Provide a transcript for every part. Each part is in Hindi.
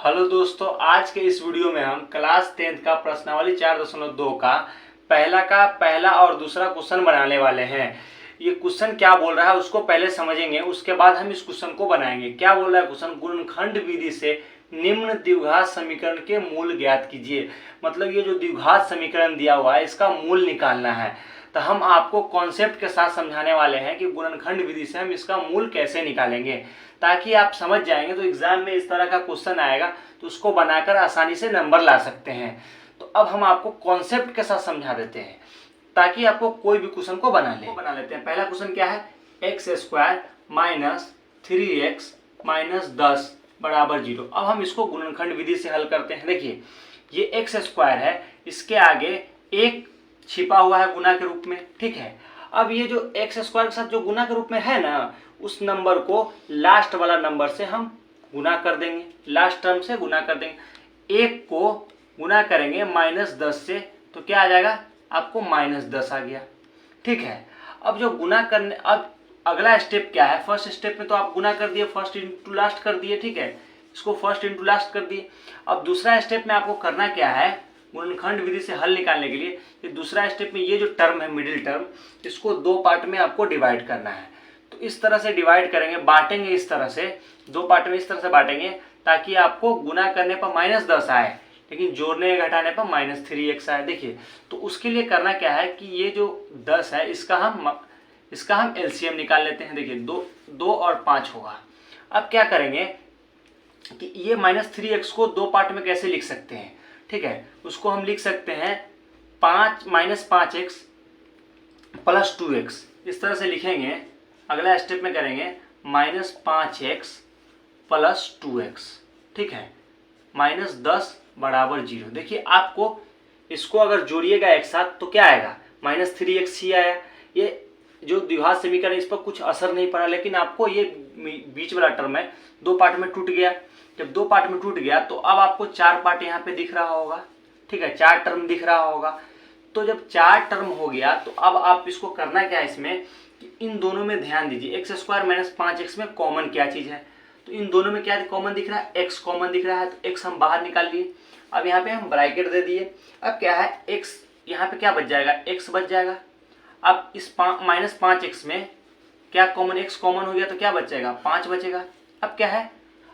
हेलो दोस्तों, आज के इस वीडियो में हम क्लास 10th का प्रश्नावली 4.2 का पहला और दूसरा क्वेश्चन बनाने वाले हैं। ये क्वेश्चन क्या बोल रहा है उसको पहले समझेंगे, उसके बाद हम इस क्वेश्चन को बनाएंगे। क्या बोल रहा है क्वेश्चन? गुणनखंड विधि से निम्न द्विघात समीकरण के मूल ज्ञात कीजिए। मतलब ये जो द्विघात समीकरण दिया हुआ है इसका मूल निकालना है। तो हम आपको कॉन्सेप्ट के साथ समझाने वाले हैं कि गुणनखंड विधि से हम इसका मूल कैसे निकालेंगे, ताकि आप समझ जाएंगे। तो एग्जाम में इस तरह का क्वेश्चन आएगा तो उसको बनाकर आसानी से नंबर ला सकते हैं। तो अब हम आपको कॉन्सेप्ट के साथ समझा देते हैं ताकि आपको कोई भी क्वेश्चन को बना लेते हैं। पहला क्वेश्चन क्या है? X square minus 3x minus 10 बराबर 0। अब हम इसको गुणनखंड विधि से हल करते हैं। देखिए, ये एक्स स्क्वायर है, इसके आगे एक छिपा हुआ है गुना के रूप में, ठीक है। अब ये जो एक्स स्क्वायर के साथ जो गुना के रूप में है ना, उस नंबर को लास्ट वाला नंबर से हम गुना कर देंगे, लास्ट टर्म से गुना कर देंगे। एक को गुना करेंगे -10 से तो क्या आ जाएगा? आपको -10 आ गया, ठीक है। अब जो गुना करने, अब अगला स्टेप क्या है? फर्स्ट स्टेप में तो आप गुना कर दिए, फर्स्ट इंटू लास्ट कर दिए, ठीक है। इसको फर्स्ट इंटू लास्ट कर दिए। अब दूसरा स्टेप में आपको करना क्या है? गुणनखंड विधि से हल निकालने के लिए ये दूसरा स्टेप में ये जो टर्म है मिडिल टर्म, इसको दो पार्ट में आपको डिवाइड करना है। तो इस तरह से डिवाइड करेंगे, बांटेंगे इस तरह से, दो पार्ट में इस तरह से बांटेंगे ताकि आपको गुना करने पर -10 आए, लेकिन जोड़ने घटाने पर -3x आए। देखिए, तो उसके लिए करना क्या है कि ये जो 10 है इसका हम एलसीएम निकाल लेते हैं। देखिए, 2 और 5 होगा। अब क्या करेंगे कि ये -3x को दो पार्ट में कैसे लिख सकते हैं, ठीक है। उसको हम लिख सकते हैं -5x प्लस 2x, इस तरह से लिखेंगे। अगला स्टेप में करेंगे -5x प्लस 2x, ठीक है, -10 बराबर 0। देखिए, आपको इसको अगर जोड़िएगा एक साथ तो क्या आएगा? -3x ही आया। ये जो द्विघात समीकरण इस पर कुछ असर नहीं पड़ा, लेकिन आपको ये बीच वाला टर्म है दो पार्ट में टूट गया। जब दो पार्ट में टूट गया तो अब आपको चार पार्ट यहाँ पे दिख रहा होगा, ठीक है, चार टर्म दिख रहा होगा। तो जब चार टर्म हो गया तो अब आप इसको करना क्या है इसमें कि इन दोनों में ध्यान दीजिए। एक्स स्क्वायर माइनस 5x में कॉमन क्या चीज़ है? तो इन दोनों में क्या कॉमन दिख रहा है? x कॉमन दिख रहा है, तो x हम बाहर निकाल लिए। अब यहाँ पे हम ब्रैकेट दे दिए। अब क्या है, x यहाँ पे क्या बच जाएगा? x बच जाएगा। अब इस -5x में क्या कॉमन? x कॉमन हो गया तो क्या बचेगा? 5 बचेगा। अब क्या है,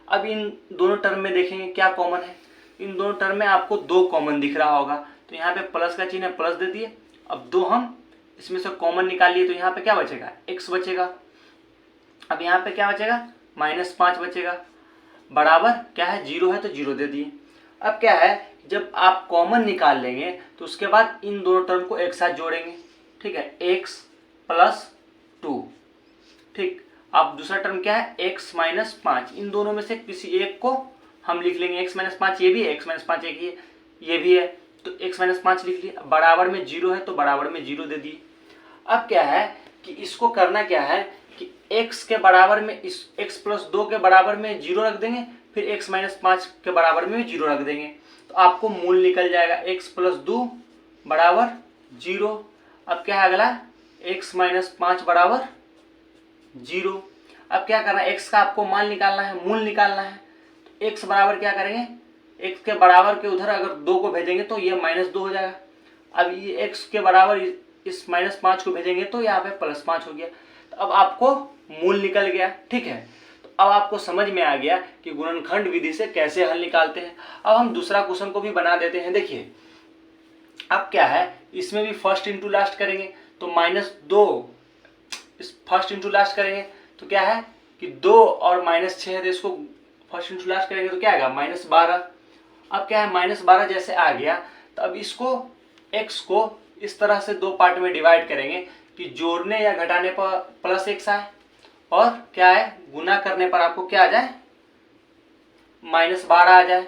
अब इन दोनों टर्म में देखेंगे क्या कॉमन है। इन दोनों टर्म में आपको 2 कॉमन दिख रहा होगा, तो यहाँ पे प्लस का चिन्ह है, प्लस दे दिए। अब 2 हम इसमें से कॉमन निकाल लिए तो यहाँ पे क्या बचेगा? x बचेगा। अब यहाँ पे क्या बचेगा? -5 बचेगा। बराबर क्या है? 0 है तो 0 दे दिए। अब क्या है, जब आप कॉमन निकाल लेंगे तो उसके बाद इन दोनों टर्म को एक साथ जोड़ेंगे, ठीक है, x प्लस 2, ठीक। अब दूसरा टर्म क्या है? x minus 5। इन दोनों में से किसी एक को हम लिख लेंगे। x माइनस 5 ये भी है, x माइनस 5 एक ही है, ये भी है, तो x माइनस 5 लिख लिया। बराबर में 0 है तो बराबर में 0 दे दिए। अब क्या है कि इसको करना क्या है कि x के बराबर में इस x प्लस 2 के बराबर में 0 रख देंगे, फिर x माइनस 5 के बराबर में भी 0 रख देंगे, तो आपको मूल निकल जाएगा x प्लस 2 बराबर 0। अब क्या है अगला? x माइनस 5 बराबर 0। अब क्या करना है, x का आपको मान निकालना है, मूल निकालना है। तो x बराबर क्या करेंगे? x के बराबर के उधर अगर 2 को भेजेंगे तो ये -2 हो जाएगा। अब ये x के बराबर इस -5 को भेजेंगे तो यहाँ पे +5 हो गया। तो अब आपको मूल निकल गया, ठीक है। तो अब आपको समझ में आ गया कि गुणनखंड विधि से कैसे हल निकालते हैं। अब हम दूसरा क्वेश्चन को भी बना देते हैं। देखिए, अब क्या है, इसमें भी फर्स्ट इंटू लास्ट करेंगे तो -2, इस फर्स्ट इंटू लास्ट करेंगे तो क्या है कि 2 और -6 है, तो इसको फर्स्ट इंटू लास्ट करेंगे तो क्या आएगा? -12। अब क्या है, -12 जैसे आ गया तो अब इसको x को इस तरह से दो पार्ट में डिवाइड करेंगे कि जोड़ने या घटाने पर +x आए और क्या है, गुना करने पर आपको क्या आ जाए? -12 आ जाए।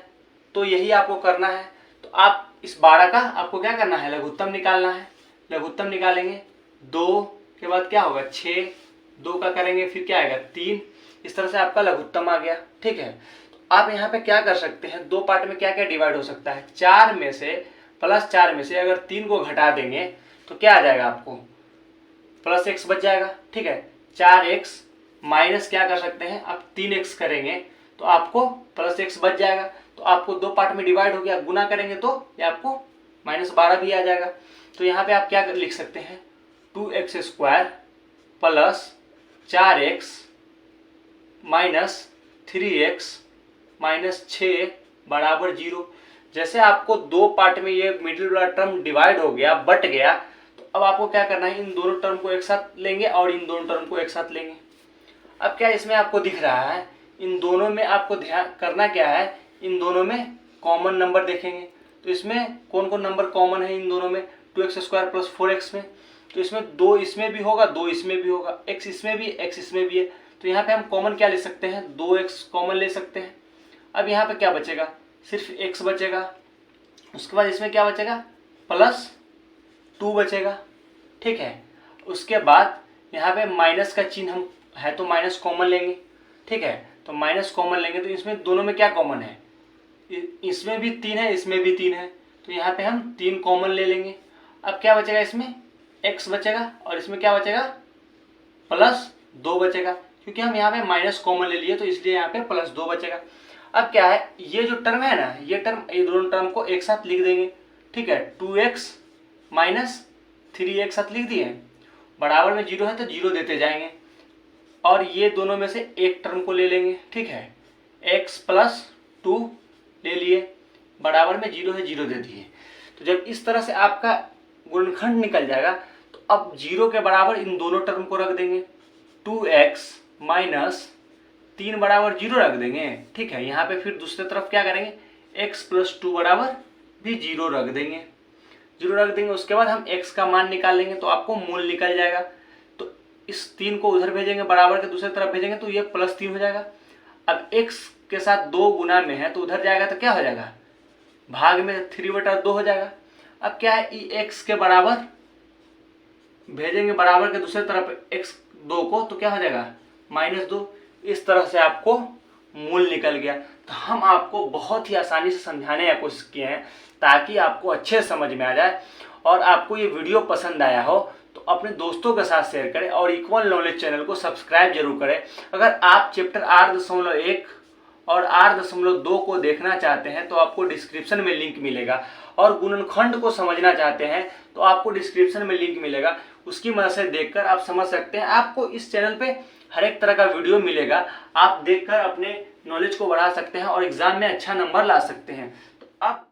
तो यही आपको करना है। तो आप इस 12 का आपको क्या करना है? लघुत्तम निकालना है। लघुत्तम निकालेंगे, 2 के बाद क्या होगा? 6, 2 का करेंगे फिर क्या आएगा? 3। इस तरह से आपका लघुत्तम आ गया, ठीक है। तो आप यहाँ पे क्या कर सकते हैं, दो पार्ट में क्या क्या डिवाइड हो सकता है? 4 में से +4 में से अगर 3 को घटा देंगे तो क्या आ जाएगा? आपको +x बच जाएगा, ठीक है। 4x माइनस क्या कर सकते हैं, अब 3x करेंगे तो आपको +x बच जाएगा। तो आपको दो पार्ट में डिवाइड हो गया, गुना करेंगे तो ये आपको -12 भी आ जाएगा। तो यहाँ पे आप क्या लिख सकते हैं, 2x² plus 4x minus 3x minus 6 बराबर 0। जैसे आपको दो पार्ट में ये मिडिल वाला टर्म डिवाइड हो गया, बट गया, तो अब आपको क्या करना है, इन दोनों टर्म को एक साथ लेंगे और इन दोनों टर्म को एक साथ लेंगे। अब क्या इसमें आपको दिख रहा है, इन दोनों में आपको ध्यान करना क्या है, इन दोनों में कॉमन नंबर देखेंगे। तो इसमें कौन कौन नंबर कॉमन है इन दोनों में, 2x² प्लस 4x में। तो इसमें 2 इसमें भी होगा, 2 इसमें भी होगा, x इसमें भी, x इसमें भी है। तो यहाँ पे हम कॉमन क्या ले सकते हैं, 2x कॉमन ले सकते हैं। अब यहाँ पे क्या बचेगा, सिर्फ x बचेगा। उसके बाद इसमें क्या बचेगा, +2 बचेगा, ठीक है। उसके बाद यहाँ पे माइनस का चिन्ह हम है तो माइनस कॉमन लेंगे, ठीक है। तो माइनस कॉमन लेंगे तो इसमें दोनों में क्या कॉमन है, इसमें भी 3 है, इसमें भी 3 है, तो यहाँ पे हम 3 कॉमन ले लेंगे। अब क्या बचेगा, इसमें x बचेगा और इसमें क्या बचेगा, +2 बचेगा, क्योंकि हम यहाँ पे माइनस कॉमन ले लिए तो इसलिए यहाँ पे +2 बचेगा। अब क्या है, ये जो टर्म है ना, ये दोनों टर्म को एक साथ लिख देंगे, ठीक है। 2x माइनस 3 एक साथ लिख दिए, बराबर में 0 है तो 0 देते जाएंगे, और ये दोनों में से एक टर्म को ले लेंगे, ठीक है। x प्लस 2 ले लिए, बराबर में 0 है, 0 दे दिए। तो जब इस तरह से आपका गुणनखंड निकल जाएगा तो अब 0 के बराबर इन दोनों टर्म को रख देंगे, 2x माइनस 3 बराबर 0 रख देंगे, ठीक है। यहाँ पे फिर दूसरी तरफ क्या करेंगे, x प्लस 2 बराबर भी 0 रख देंगे, 0 रख देंगे। उसके बाद हम x का मान निकाल लेंगे तो आपको मूल निकल जाएगा। तो इस 3 को उधर भेजेंगे, बराबर के दूसरी तरफ भेजेंगे तो ये +3 हो जाएगा। अब x के साथ 2 गुना में है तो उधर जाएगा तो क्या हो जाएगा, भाग में 3/2 हो जाएगा। अब क्या है, x के बराबर भेजेंगे, बराबर के दूसरी तरफ x 2 को, तो क्या हो जाएगा, -2। इस तरह से आपको मूल निकल गया। तो हम आपको बहुत ही आसानी से समझाने की कोशिश किए हैं ताकि आपको अच्छे समझ में आ जाए। और आपको ये वीडियो पसंद आया हो तो अपने दोस्तों के साथ शेयर करें और इक्वल नॉलेज चैनल को सब्सक्राइब जरूर करें। अगर आप चैप्टर 8.1 और 8.2 को देखना चाहते हैं तो आपको डिस्क्रिप्शन में लिंक मिलेगा, और गुणनखंड को समझना चाहते हैं तो आपको डिस्क्रिप्शन में लिंक मिलेगा, उसकी मदद से देखकर आप समझ सकते हैं। आपको इस चैनल पे हर एक तरह का वीडियो मिलेगा, आप देखकर अपने नॉलेज को बढ़ा सकते हैं और एग्जाम में अच्छा नंबर ला सकते हैं। तो आप